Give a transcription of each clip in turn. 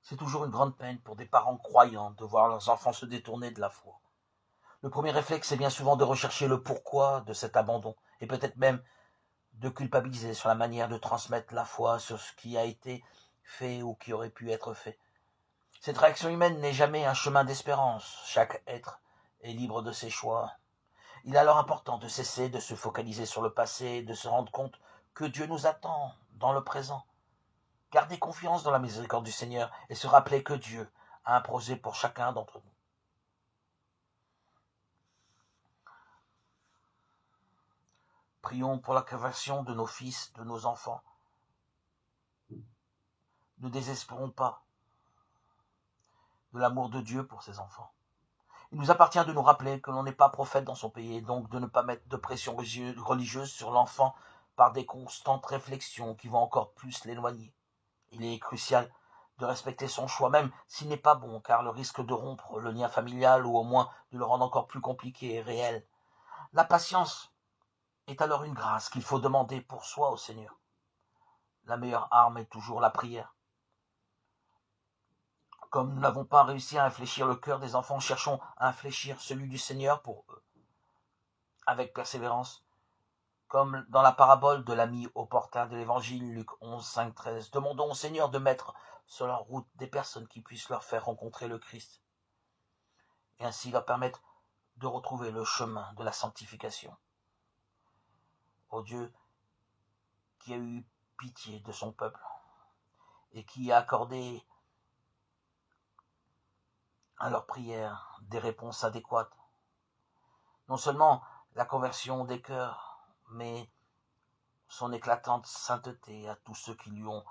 C'est toujours une grande peine pour des parents croyants de voir leurs enfants se détourner de la foi. Le premier réflexe est bien souvent de rechercher le pourquoi de cet abandon, et peut-être même de culpabiliser sur la manière de transmettre la foi, sur ce qui a été fait ou qui aurait pu être fait. Cette réaction humaine n'est jamais un chemin d'espérance. Chaque être est libre de ses choix. Il est alors important de cesser de se focaliser sur le passé et de se rendre compte que Dieu nous attend dans le présent. Garder confiance dans la miséricorde du Seigneur et se rappeler que Dieu a un projet pour chacun d'entre nous. Prions pour la conversion de nos fils, de nos enfants. Ne désespérons pas de l'amour de Dieu pour ses enfants. Il nous appartient de nous rappeler que l'on n'est pas prophète dans son pays et donc de ne pas mettre de pression religieuse sur l'enfant par des constantes réflexions qui vont encore plus l'éloigner. Il est crucial de respecter son choix même s'il n'est pas bon, car le risque de rompre le lien familial ou au moins de le rendre encore plus compliqué est réel. La patience est alors une grâce qu'il faut demander pour soi au Seigneur. La meilleure arme est toujours la prière. Comme nous n'avons pas réussi à infléchir le cœur des enfants, cherchons à infléchir celui du Seigneur pour eux, avec persévérance. Comme dans la parabole de l'ami au portail de l'Évangile, Luc 11, 5, 13. Demandons au Seigneur de mettre sur leur route des personnes qui puissent leur faire rencontrer le Christ et ainsi leur permettre de retrouver le chemin de la sanctification. Ô Dieu, qui a eu pitié de son peuple et qui a accordé à leurs prières des réponses adéquates. Non seulement la conversion des cœurs, mais son éclatante sainteté à tous ceux qui lui ont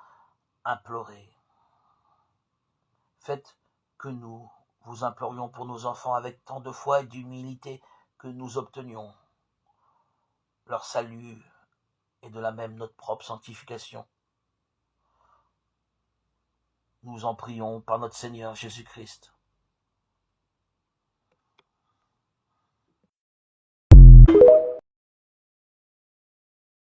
imploré. Faites que nous vous implorions pour nos enfants avec tant de foi et d'humilité que nous obtenions leur salut et de la même notre propre sanctification. Nous en prions par notre Seigneur Jésus-Christ.